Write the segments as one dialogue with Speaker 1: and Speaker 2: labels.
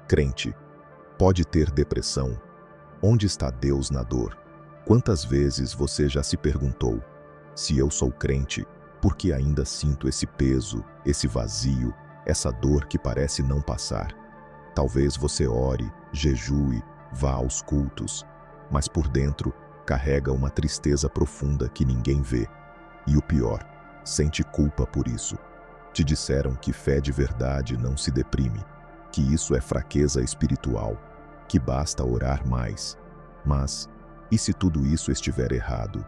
Speaker 1: Crente pode ter depressão? Onde está Deus na dor? Quantas vezes você já se perguntou: se eu sou crente, por que ainda sinto esse peso, esse vazio, essa dor que parece não passar? Talvez você ore, jejue, vá aos cultos, mas por dentro carrega uma tristeza profunda que ninguém vê. E o pior, sente culpa por isso. Te disseram que fé de verdade não se deprime, que isso é fraqueza espiritual, que basta orar mais. Mas, e se tudo isso estiver errado?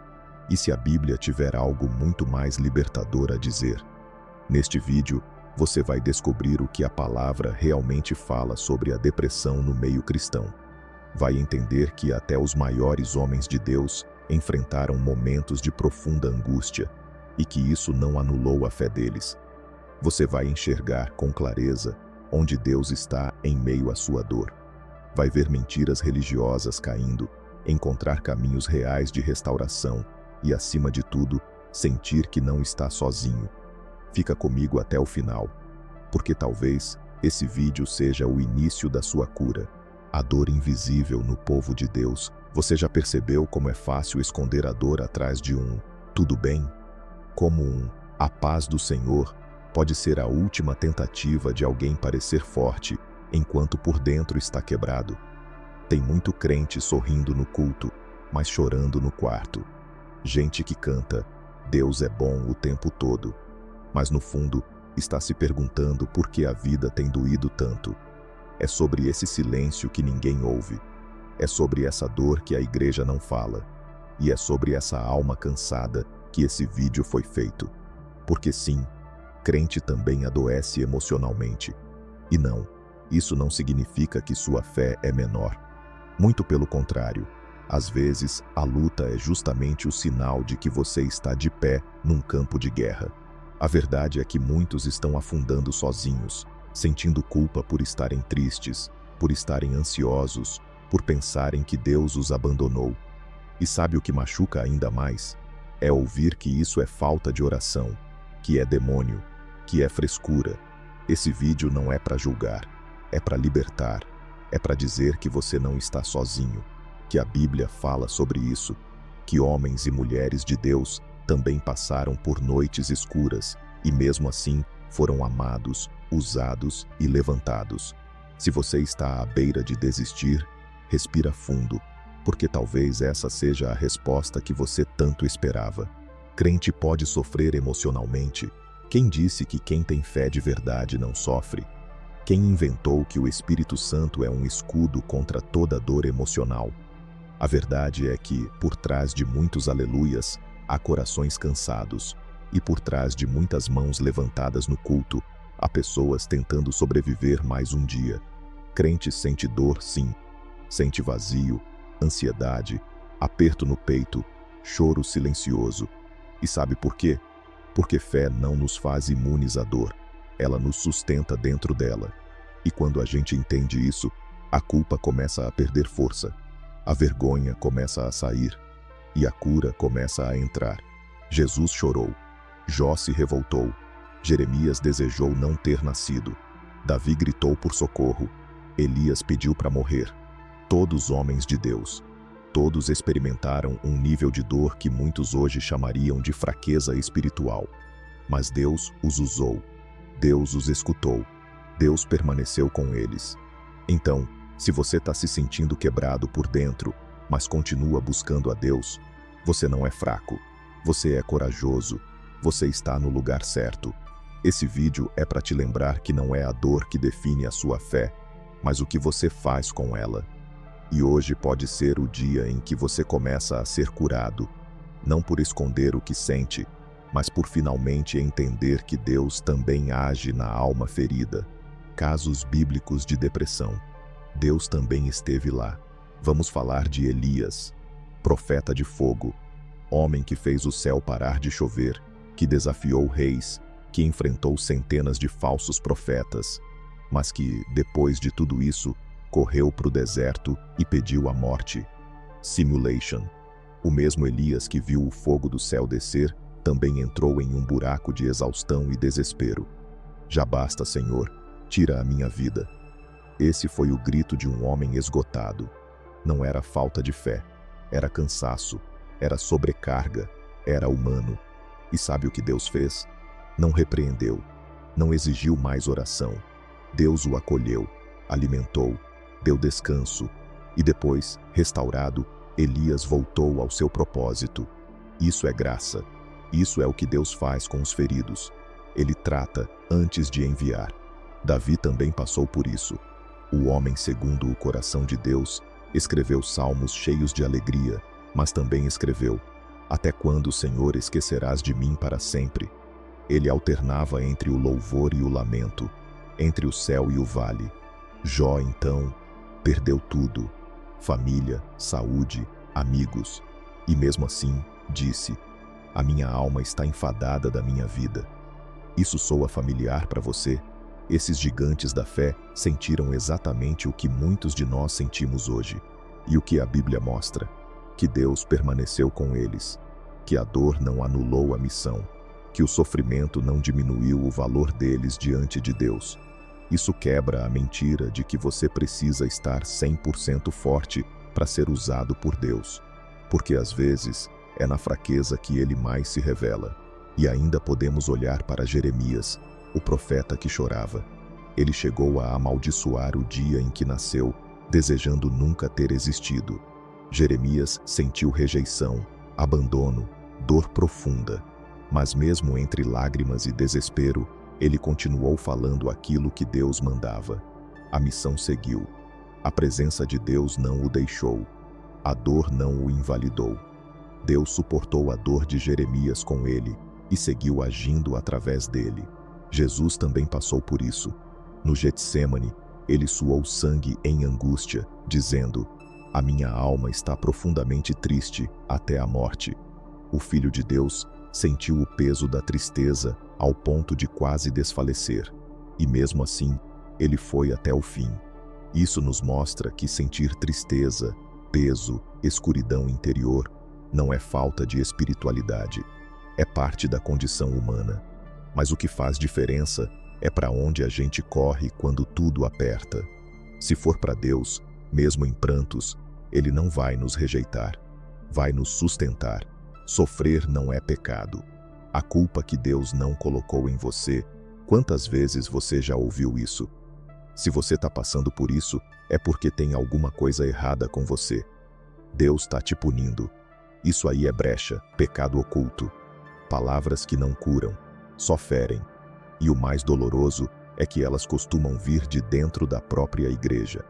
Speaker 1: E se a Bíblia tiver algo muito mais libertador a dizer? Neste vídeo, você vai descobrir o que a palavra realmente fala sobre a depressão no meio cristão. Vai entender que até os maiores homens de Deus enfrentaram momentos de profunda angústia e que isso não anulou a fé deles. Você vai enxergar com clareza onde Deus está em meio à sua dor. Vai ver mentiras religiosas caindo, encontrar caminhos reais de restauração e, acima de tudo, sentir que não está sozinho. Fica comigo até o final, porque talvez esse vídeo seja o início da sua cura. A dor invisível no povo de Deus. Você já percebeu como é fácil esconder a dor atrás de "tudo bem"? Como "a paz do Senhor" pode ser a última tentativa de alguém parecer forte, enquanto por dentro está quebrado. Tem muito crente sorrindo no culto, mas chorando no quarto. Gente que canta "Deus é bom" o tempo todo, mas no fundo está se perguntando por que a vida tem doído tanto. É sobre esse silêncio que ninguém ouve. É sobre essa dor que a igreja não fala. E é sobre essa alma cansada que esse vídeo foi feito. Porque sim, crente também adoece emocionalmente. E não, isso não significa que sua fé é menor. Muito pelo contrário. Às vezes, a luta é justamente o sinal de que você está de pé num campo de guerra. A verdade é que muitos estão afundando sozinhos, sentindo culpa por estarem tristes, por estarem ansiosos, por pensarem que Deus os abandonou. E sabe o que machuca ainda mais? É ouvir que isso é falta de oração, que é demônio, que é frescura. Esse vídeo não é para julgar, é para libertar, é para dizer que você não está sozinho, que a Bíblia fala sobre isso, que homens e mulheres de Deus também passaram por noites escuras e mesmo assim foram amados, usados e levantados. Se você está à beira de desistir, respira fundo, porque talvez essa seja a resposta que você tanto esperava. Crente pode sofrer emocionalmente. Quem disse que quem tem fé de verdade não sofre? Quem inventou que o Espírito Santo é um escudo contra toda dor emocional? A verdade é que, por trás de muitos aleluias, há corações cansados, e por trás de muitas mãos levantadas no culto, há pessoas tentando sobreviver mais um dia. Crente sente dor, sim. Sente vazio, ansiedade, aperto no peito, choro silencioso. E sabe por quê? Porque fé não nos faz imunes à dor. Ela nos sustenta dentro dela. E quando a gente entende isso, a culpa começa a perder força. A vergonha começa a sair. E a cura começa a entrar. Jesus chorou. Jó se revoltou. Jeremias desejou não ter nascido. Davi gritou por socorro. Elias pediu para morrer. Todos homens de Deus. Todos experimentaram um nível de dor que muitos hoje chamariam de fraqueza espiritual. Mas Deus os usou. Deus os escutou. Deus permaneceu com eles. Então, se você está se sentindo quebrado por dentro, mas continua buscando a Deus, você não é fraco. Você é corajoso. Você está no lugar certo. Esse vídeo é para te lembrar que não é a dor que define a sua fé, mas o que você faz com ela. E hoje pode ser o dia em que você começa a ser curado, não por esconder o que sente, mas por finalmente entender que Deus também age na alma ferida. Casos bíblicos de depressão. Deus também esteve lá. Vamos falar de Elias, profeta de fogo, homem que fez o céu parar de chover, que desafiou reis, que enfrentou centenas de falsos profetas, mas que, depois de tudo isso, correu para o deserto e pediu a morte. Simulation. O mesmo Elias que viu o fogo do céu descer, também entrou em um buraco de exaustão e desespero. Já basta, Senhor, tira a minha vida. Esse foi o grito de um homem esgotado. Não era falta de fé, era cansaço, era sobrecarga, era humano. E sabe o que Deus fez? Não repreendeu, não exigiu mais oração. Deus o acolheu, alimentou, deu descanso, e depois, restaurado, Elias voltou ao seu propósito. Isso é graça. Isso é o que Deus faz com os feridos. Ele trata antes de enviar. Davi também passou por isso. O homem segundo o coração de Deus escreveu salmos cheios de alegria, mas também escreveu: Até quando, Senhor, esquecerás de mim para sempre? Ele alternava entre o louvor e o lamento, entre o céu e o vale. Jó, então, perdeu tudo: família, saúde, amigos. E mesmo assim, disse: A minha alma está enfadada da minha vida. Isso soa familiar para você? Esses gigantes da fé sentiram exatamente o que muitos de nós sentimos hoje. E o que a Bíblia mostra? Que Deus permaneceu com eles, que a dor não anulou a missão, que o sofrimento não diminuiu o valor deles diante de Deus. Isso quebra a mentira de que você precisa estar 100% forte para ser usado por Deus, porque às vezes é na fraqueza que Ele mais se revela. E ainda podemos olhar para Jeremias, o profeta que chorava. Ele chegou a amaldiçoar o dia em que nasceu, desejando nunca ter existido. Jeremias sentiu rejeição, abandono, dor profunda. Mas mesmo entre lágrimas e desespero, ele continuou falando aquilo que Deus mandava. A missão seguiu. A presença de Deus não o deixou. A dor não o invalidou. Deus suportou a dor de Jeremias com ele e seguiu agindo através dele. Jesus também passou por isso. No Getsêmani, ele suou sangue em angústia, dizendo: A minha alma está profundamente triste até a morte. O Filho de Deus sentiu o peso da tristeza ao ponto de quase desfalecer. E mesmo assim, ele foi até o fim. Isso nos mostra que sentir tristeza, peso, escuridão interior não é falta de espiritualidade. É parte da condição humana. Mas o que faz diferença é para onde a gente corre quando tudo aperta. Se for para Deus, mesmo em prantos, Ele não vai nos rejeitar. Vai nos sustentar. Sofrer não é pecado. A culpa que Deus não colocou em você, quantas vezes você já ouviu isso? Se você está passando por isso, é porque tem alguma coisa errada com você. Deus está te punindo. Isso aí é brecha, pecado oculto. Palavras que não curam, só ferem. E o mais doloroso é que elas costumam vir de dentro da própria igreja.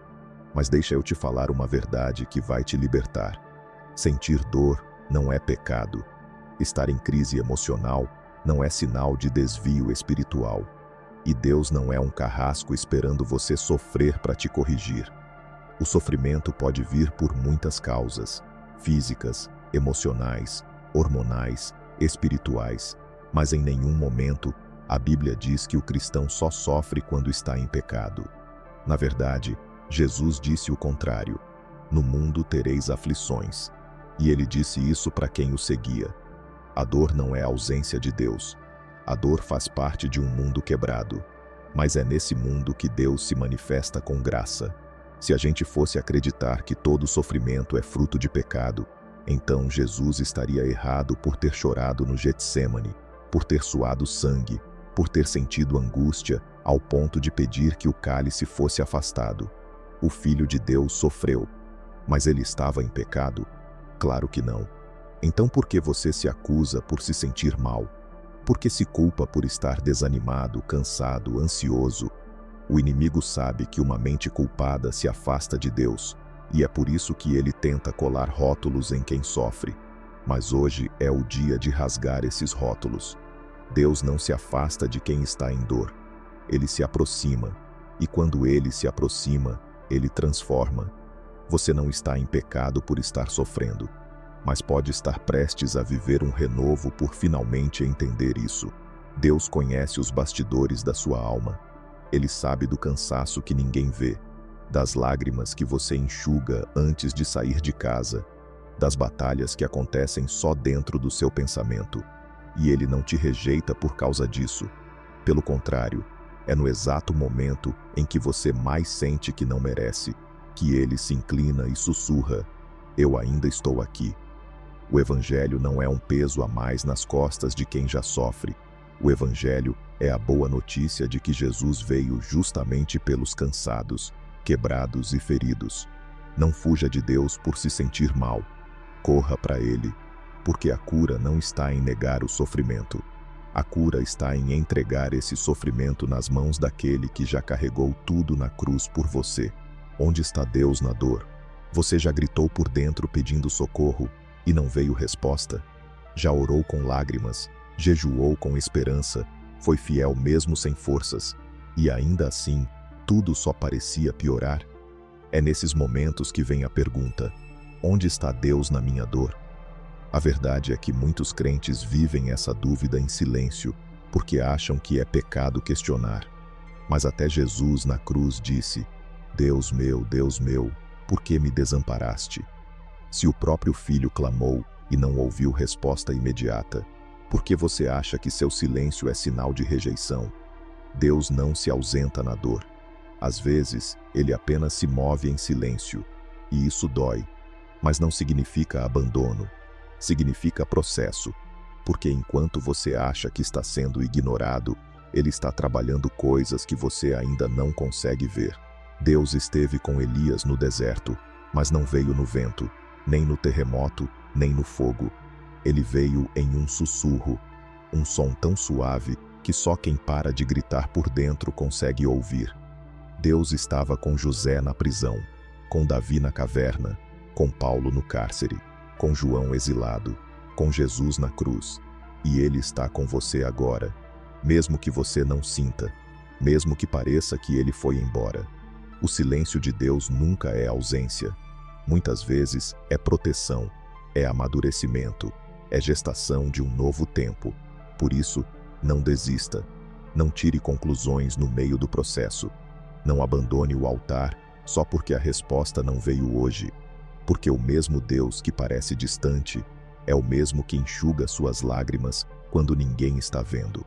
Speaker 1: Mas deixa eu te falar uma verdade que vai te libertar. Sentir dor não é pecado. Estar em crise emocional não é sinal de desvio espiritual. E Deus não é um carrasco esperando você sofrer para te corrigir. O sofrimento pode vir por muitas causas: físicas, emocionais, hormonais, espirituais. Mas em nenhum momento a Bíblia diz que o cristão só sofre quando está em pecado. Na verdade, Jesus disse o contrário: No mundo tereis aflições. E ele disse isso para quem o seguia. A dor não é a ausência de Deus. A dor faz parte de um mundo quebrado. Mas é nesse mundo que Deus se manifesta com graça. Se a gente fosse acreditar que todo sofrimento é fruto de pecado, então Jesus estaria errado por ter chorado no Getsêmani, por ter suado sangue, por ter sentido angústia ao ponto de pedir que o cálice fosse afastado. O Filho de Deus sofreu, mas ele estava em pecado? Claro que não. Então por que você se acusa por se sentir mal? Por que se culpa por estar desanimado, cansado, ansioso? O inimigo sabe que uma mente culpada se afasta de Deus, e é por isso que ele tenta colar rótulos em quem sofre. Mas hoje é o dia de rasgar esses rótulos. Deus não se afasta de quem está em dor. Ele se aproxima, e quando ele se aproxima, ele transforma. Você não está em pecado por estar sofrendo, mas pode estar prestes a viver um renovo por finalmente entender isso. Deus conhece os bastidores da sua alma. Ele sabe do cansaço que ninguém vê, das lágrimas que você enxuga antes de sair de casa, das batalhas que acontecem só dentro do seu pensamento. E Ele não te rejeita por causa disso. Pelo contrário, É no exato momento em que você mais sente que não merece, que ele se inclina e sussurra: "Eu ainda estou aqui." O Evangelho não é um peso a mais nas costas de quem já sofre. O Evangelho é a boa notícia de que Jesus veio justamente pelos cansados, quebrados e feridos. Não fuja de Deus por se sentir mal. Corra para Ele, porque a cura não está em negar o sofrimento. A cura está em entregar esse sofrimento nas mãos daquele que já carregou tudo na cruz por você. Onde está Deus na dor? Você já gritou por dentro pedindo socorro e não veio resposta? Já orou com lágrimas, jejuou com esperança, foi fiel mesmo sem forças, e ainda assim, tudo só parecia piorar? É nesses momentos que vem a pergunta: onde está Deus na minha dor? A verdade é que muitos crentes vivem essa dúvida em silêncio, porque acham que é pecado questionar. Mas até Jesus na cruz disse: Deus meu, por que me desamparaste? Se o próprio Filho clamou e não ouviu resposta imediata, por que você acha que seu silêncio é sinal de rejeição? Deus não se ausenta na dor. Às vezes, Ele apenas se move em silêncio, e isso dói, mas não significa abandono. Significa processo, porque enquanto você acha que está sendo ignorado, Ele está trabalhando coisas que você ainda não consegue ver. Deus esteve com Elias no deserto, mas não veio no vento, nem no terremoto, nem no fogo. Ele veio em um sussurro, um som tão suave que só quem para de gritar por dentro consegue ouvir. Deus estava com José na prisão, com Davi na caverna, com Paulo no cárcere, com João exilado, com Jesus na cruz. E Ele está com você agora, mesmo que você não sinta, mesmo que pareça que Ele foi embora. O silêncio de Deus nunca é ausência. Muitas vezes é proteção, é amadurecimento, é gestação de um novo tempo. Por isso, não desista. Não tire conclusões no meio do processo. Não abandone o altar só porque a resposta não veio hoje. Porque o mesmo Deus que parece distante é o mesmo que enxuga suas lágrimas quando ninguém está vendo.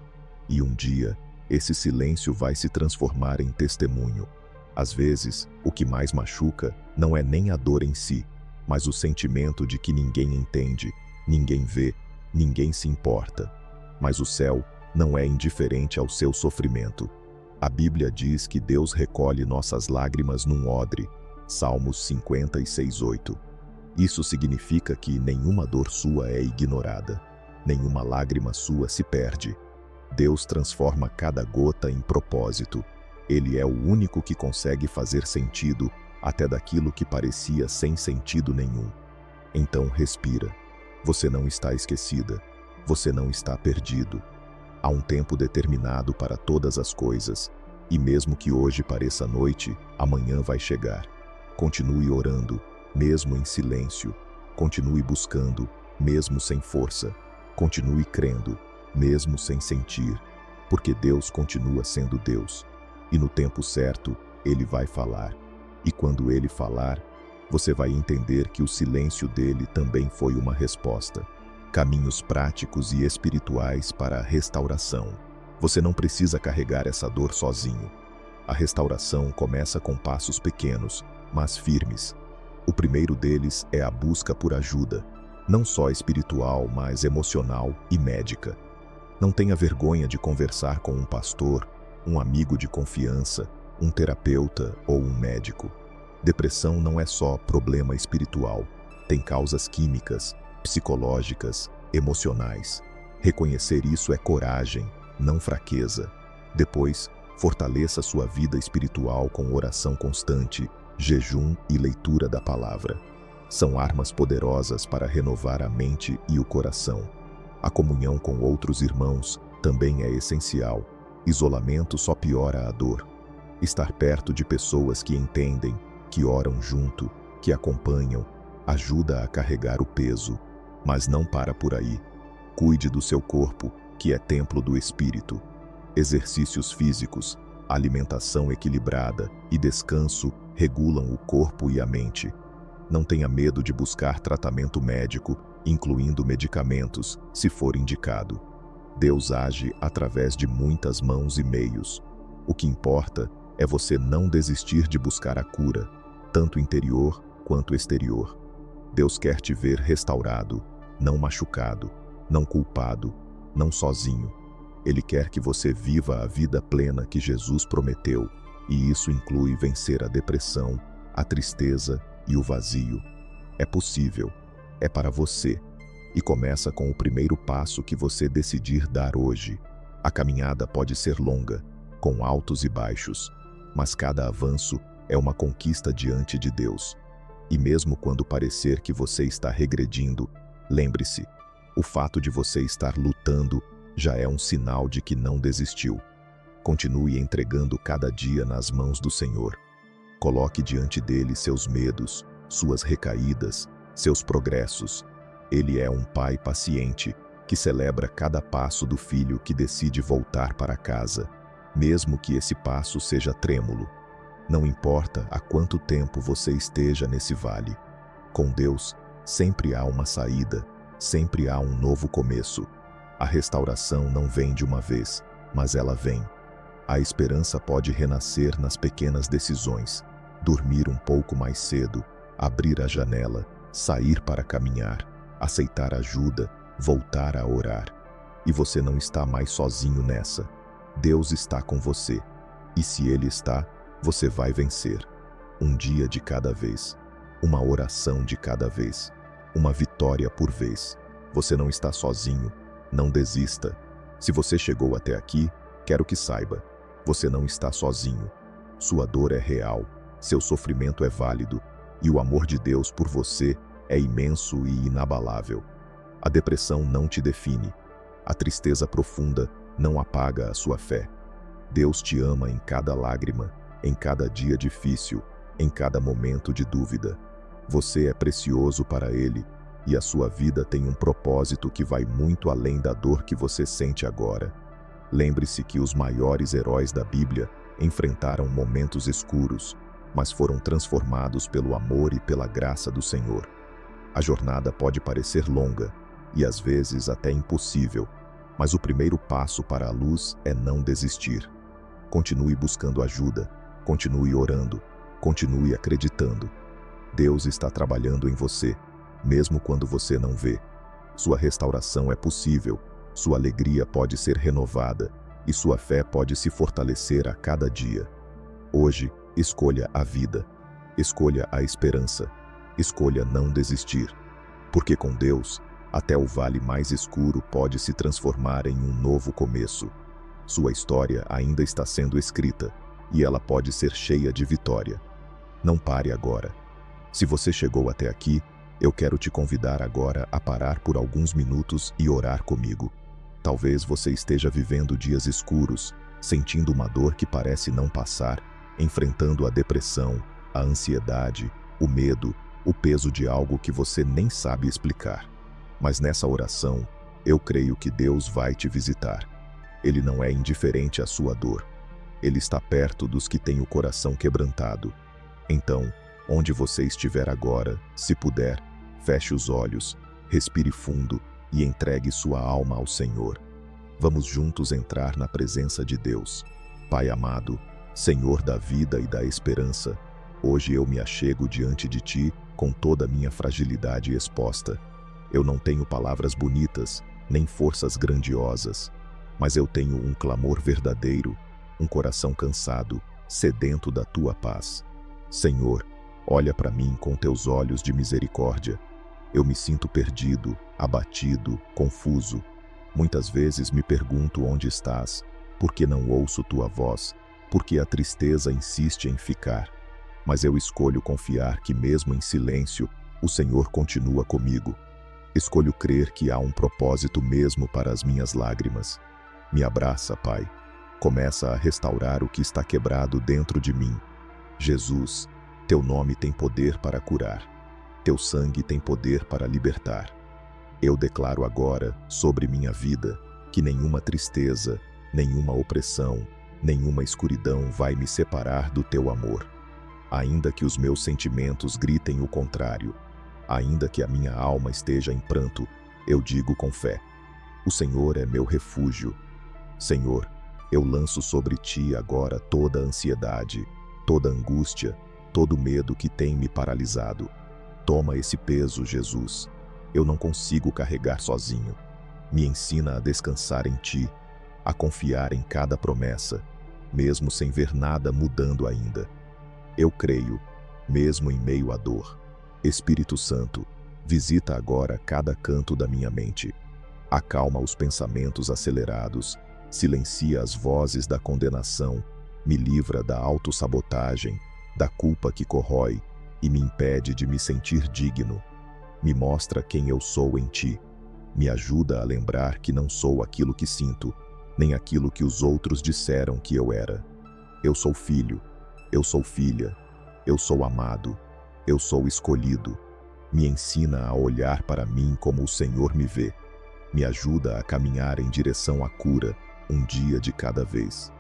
Speaker 1: E um dia, esse silêncio vai se transformar em testemunho. Às vezes, o que mais machuca não é nem a dor em si, mas o sentimento de que ninguém entende, ninguém vê, ninguém se importa. Mas o céu não é indiferente ao seu sofrimento. A Bíblia diz que Deus recolhe nossas lágrimas num odre. Salmos 56:8. Isso significa que nenhuma dor sua é ignorada, nenhuma lágrima sua se perde. Deus transforma cada gota em propósito. Ele é o único que consegue fazer sentido até daquilo que parecia sem sentido nenhum. Então respira. Você não está esquecida. Você não está perdido. Há um tempo determinado para todas as coisas, e mesmo que hoje pareça noite, amanhã vai chegar. Continue orando, mesmo em silêncio. Continue buscando, mesmo sem força. Continue crendo, mesmo sem sentir, porque Deus continua sendo Deus. E no tempo certo, Ele vai falar. E quando Ele falar, você vai entender que o silêncio dele também foi uma resposta. Caminhos práticos e espirituais para a restauração. Você não precisa carregar essa dor sozinho. A restauração começa com passos pequenos, mas firmes. O primeiro deles é a busca por ajuda, não só espiritual, mas emocional e médica. Não tenha vergonha de conversar com um pastor, um amigo de confiança, um terapeuta ou um médico. Depressão não é só problema espiritual, tem causas químicas, psicológicas, emocionais. Reconhecer isso é coragem, não fraqueza. Depois, fortaleça sua vida espiritual com oração constante, jejum e leitura da palavra. São armas poderosas para renovar a mente e o coração. A comunhão com outros irmãos também é essencial. Isolamento só piora a dor. Estar perto de pessoas que entendem, que oram junto, que acompanham, ajuda a carregar o peso. Mas não para por aí. Cuide do seu corpo, que é templo do Espírito. Exercícios físicos, alimentação equilibrada e descanso regulam o corpo e a mente. Não tenha medo de buscar tratamento médico, incluindo medicamentos, se for indicado. Deus age através de muitas mãos e meios. O que importa é você não desistir de buscar a cura, tanto interior quanto exterior. Deus quer te ver restaurado, não machucado, não culpado, não sozinho. Ele quer que você viva a vida plena que Jesus prometeu, e isso inclui vencer a depressão, a tristeza e o vazio. É possível, é para você, e começa com o primeiro passo que você decidir dar hoje. A caminhada pode ser longa, com altos e baixos, mas cada avanço é uma conquista diante de Deus. E mesmo quando parecer que você está regredindo, lembre-se, o fato de você estar lutando já é um sinal de que não desistiu. Continue entregando cada dia nas mãos do Senhor. Coloque diante dele seus medos, suas recaídas, seus progressos. Ele é um pai paciente que celebra cada passo do filho que decide voltar para casa, mesmo que esse passo seja trêmulo. Não importa há quanto tempo você esteja nesse vale. Com Deus, sempre há uma saída, sempre há um novo começo. A restauração não vem de uma vez, mas ela vem. A esperança pode renascer nas pequenas decisões. Dormir um pouco mais cedo, abrir a janela, sair para caminhar, aceitar ajuda, voltar a orar. E você não está mais sozinho nessa. Deus está com você. E se Ele está, você vai vencer. Um dia de cada vez. Uma oração de cada vez. Uma vitória por vez. Você não está sozinho. Não desista. Se você chegou até aqui, quero que saiba. Você não está sozinho. Sua dor é real. Seu sofrimento é válido. E o amor de Deus por você é imenso e inabalável. A depressão não te define. A tristeza profunda não apaga a sua fé. Deus te ama em cada lágrima, em cada dia difícil, em cada momento de dúvida. Você é precioso para Ele, e a sua vida tem um propósito que vai muito além da dor que você sente agora. Lembre-se que os maiores heróis da Bíblia enfrentaram momentos escuros, mas foram transformados pelo amor e pela graça do Senhor. A jornada pode parecer longa, e às vezes até impossível, mas o primeiro passo para a luz é não desistir. Continue buscando ajuda, continue orando, continue acreditando. Deus está trabalhando em você, mesmo quando você não vê. Sua restauração é possível, sua alegria pode ser renovada e sua fé pode se fortalecer a cada dia. Hoje, escolha a vida, escolha a esperança, escolha não desistir. Porque com Deus, até o vale mais escuro pode se transformar em um novo começo. Sua história ainda está sendo escrita, e ela pode ser cheia de vitória. Não pare agora. Se você chegou até aqui, eu quero te convidar agora a parar por alguns minutos e orar comigo. Talvez você esteja vivendo dias escuros, sentindo uma dor que parece não passar, enfrentando a depressão, a ansiedade, o medo, o peso de algo que você nem sabe explicar. Mas nessa oração, eu creio que Deus vai te visitar. Ele não é indiferente à sua dor. Ele está perto dos que têm o coração quebrantado. Então, onde você estiver agora, se puder, feche os olhos, respire fundo e entregue sua alma ao Senhor. Vamos juntos entrar na presença de Deus. Pai amado, Senhor da vida e da esperança, hoje eu me achego diante de Ti com toda a minha fragilidade exposta. Eu não tenho palavras bonitas, nem forças grandiosas, mas eu tenho um clamor verdadeiro, um coração cansado, sedento da Tua paz. Senhor, olha para mim com Teus olhos de misericórdia. Eu me sinto perdido, abatido, confuso. Muitas vezes me pergunto onde estás, por que não ouço Tua voz, por que a tristeza insiste em ficar. Mas eu escolho confiar que mesmo em silêncio, o Senhor continua comigo. Escolho crer que há um propósito mesmo para as minhas lágrimas. Me abraça, Pai. Começa a restaurar o que está quebrado dentro de mim. Jesus, Teu nome tem poder para curar. Teu sangue tem poder para libertar. Eu declaro agora, sobre minha vida, que nenhuma tristeza, nenhuma opressão, nenhuma escuridão vai me separar do Teu amor. Ainda que os meus sentimentos gritem o contrário, ainda que a minha alma esteja em pranto, eu digo com fé: o Senhor é meu refúgio. Senhor, Eu lanço sobre ti agora toda a ansiedade, toda a angústia, todo o medo que tem me paralisado. Toma esse peso, Jesus. Eu não consigo carregar sozinho. Me ensina a descansar em ti, a confiar em cada promessa, mesmo sem ver nada mudando ainda. Eu creio, mesmo em meio à dor. Espírito Santo, visita agora cada canto da minha mente. Acalma os pensamentos acelerados, silencia as vozes da condenação, me livra da autossabotagem, da culpa que corrói e me impede de me sentir digno. Me mostra quem eu sou em ti. Me ajuda a lembrar que não sou aquilo que sinto, nem aquilo que os outros disseram que eu era. Eu sou filho, eu sou filha, eu sou amado, eu sou escolhido. Me ensina a olhar para mim como o Senhor me vê. Me ajuda a caminhar em direção à cura, um dia de cada vez.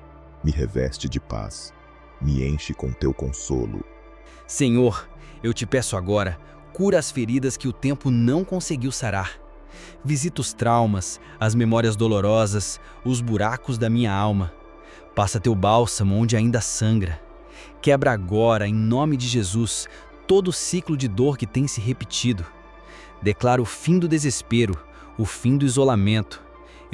Speaker 1: Me reveste de paz, me enche com teu consolo.
Speaker 2: Senhor, eu te peço agora, cura as feridas que o tempo não conseguiu sarar. Visita os traumas, as memórias dolorosas, os buracos da minha alma. Passa teu bálsamo onde ainda sangra. Quebra agora, em nome de Jesus, todo o ciclo de dor que tem se repetido. Declaro o fim do desespero, o fim do isolamento.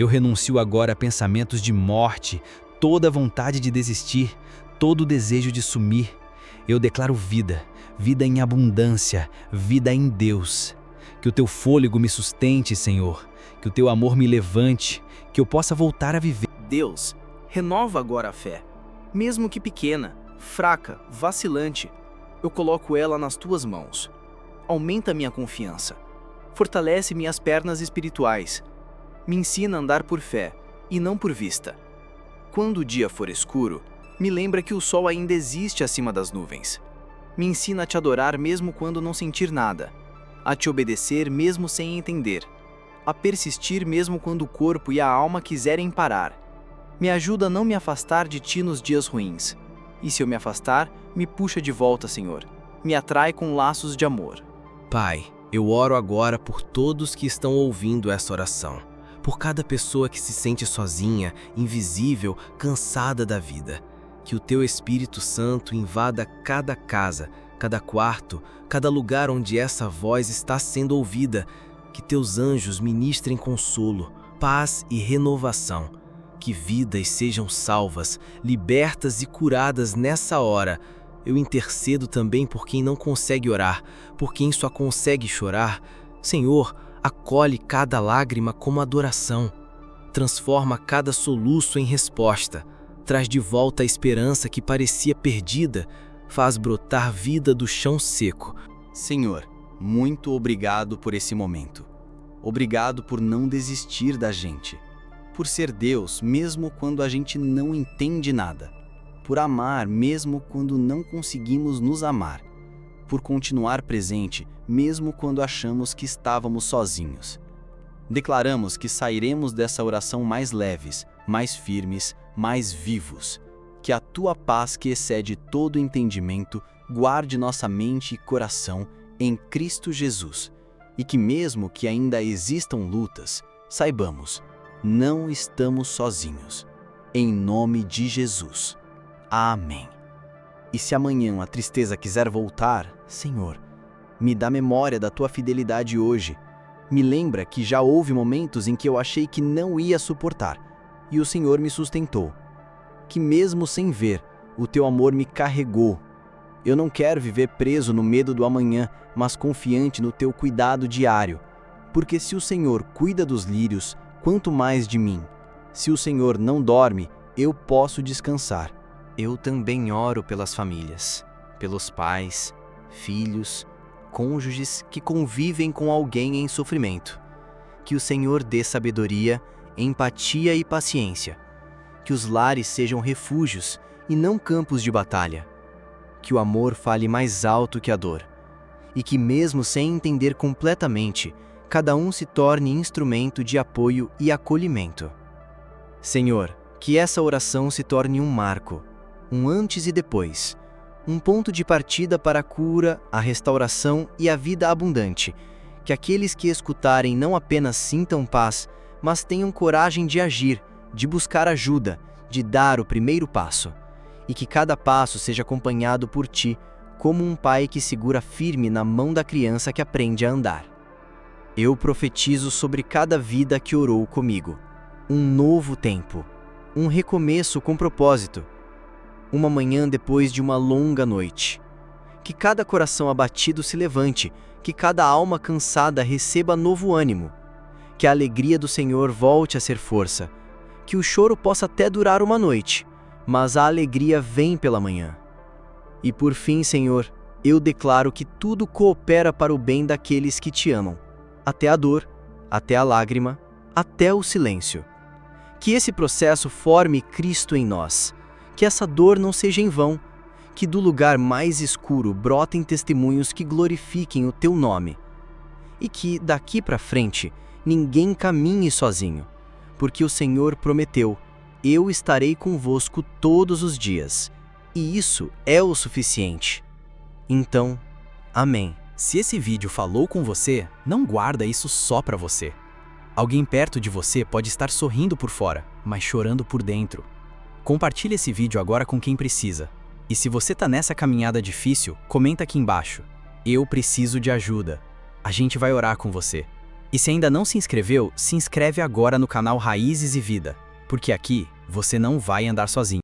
Speaker 2: Eu renuncio agora a pensamentos de morte, toda a vontade de desistir, todo o desejo de sumir. Eu declaro vida, vida em abundância, vida em Deus. Que o teu fôlego me sustente, Senhor. Que o teu amor me levante, que eu possa voltar a viver.
Speaker 3: Deus, renova agora a fé. Mesmo que pequena, fraca, vacilante, eu coloco ela nas tuas mãos. Aumenta minha confiança. Fortalece minhas pernas espirituais. Me ensina a andar por fé e não por vista. Quando o dia for escuro, me lembra que o sol ainda existe acima das nuvens. Me ensina a te adorar mesmo quando não sentir nada, a te obedecer mesmo sem entender, a persistir mesmo quando o corpo e a alma quiserem parar. Me ajuda a não me afastar de ti nos dias ruins. E se eu me afastar, me puxa de volta, Senhor. Me atrai com laços de amor.
Speaker 4: Pai, eu oro agora por todos que estão ouvindo essa oração. Por cada pessoa que se sente sozinha, invisível, cansada da vida. Que o teu Espírito Santo invada cada casa, cada quarto, cada lugar onde essa voz está sendo ouvida. Que teus anjos ministrem consolo, paz e renovação. Que vidas sejam salvas, libertas e curadas nessa hora. Eu intercedo também por quem não consegue orar, por quem só consegue chorar. Senhor, acolhe cada lágrima como adoração. Transforma cada soluço em resposta. Traz de volta a esperança que parecia perdida. Faz brotar vida do chão seco.
Speaker 3: Senhor, muito obrigado por esse momento. Obrigado por não desistir da gente. Por ser Deus mesmo quando a gente não entende nada. Por amar mesmo quando não conseguimos nos amar. Por continuar presente mesmo quando achamos que estávamos sozinhos. Declaramos que sairemos dessa oração mais leves, mais firmes, mais vivos. Que a tua paz que excede todo entendimento guarde nossa mente e coração em Cristo Jesus. E que mesmo que ainda existam lutas, saibamos, não estamos sozinhos. Em nome de Jesus. Amém. E se amanhã a tristeza quiser voltar, Senhor, me dá memória da tua fidelidade hoje. Me lembra que já houve momentos em que eu achei que não ia suportar, e o Senhor me sustentou. Que mesmo sem ver, o teu amor me carregou. Eu não quero viver preso no medo do amanhã, mas confiante no teu cuidado diário. Porque se o Senhor cuida dos lírios, quanto mais de mim. Se o Senhor não dorme, eu posso descansar. Eu também oro pelas famílias, pelos pais, filhos, cônjuges que convivem com alguém em sofrimento. Que o Senhor dê sabedoria, empatia e paciência. Que os lares sejam refúgios e não campos de batalha. Que o amor fale mais alto que a dor. E que mesmo sem entender completamente, cada um se torne instrumento de apoio e acolhimento. Senhor, que essa oração se torne um marco, um antes e depois, um ponto de partida para a cura, a restauração e a vida abundante. Que aqueles que escutarem não apenas sintam paz, mas tenham coragem de agir, de buscar ajuda, de dar o primeiro passo, e que cada passo seja acompanhado por Ti, como um pai que segura firme na mão da criança que aprende a andar. Eu profetizo sobre cada vida que orou comigo um novo tempo, um recomeço com propósito, uma manhã depois de uma longa noite. Que cada coração abatido se levante, que cada alma cansada receba novo ânimo, que a alegria do Senhor volte a ser força, que o choro possa até durar uma noite, mas a alegria vem pela manhã. E por fim, Senhor, eu declaro que tudo coopera para o bem daqueles que Te amam, até a dor, até a lágrima, até o silêncio. Que esse processo forme Cristo em nós, que essa dor não seja em vão, que do lugar mais escuro brotem testemunhos que glorifiquem o Teu nome. E que, daqui para frente, ninguém caminhe sozinho, porque o Senhor prometeu: eu estarei convosco todos os dias, e isso é o suficiente. Então, amém.
Speaker 2: Se esse vídeo falou com você, não guarda isso só para você. Alguém perto de você pode estar sorrindo por fora, mas chorando por dentro. Compartilhe esse vídeo agora com quem precisa. E se você tá nessa caminhada difícil, comenta aqui embaixo: eu preciso de ajuda. A gente vai orar com você. E se ainda não se inscreveu, se inscreve agora no canal Raízes e Vida, porque aqui você não vai andar sozinho.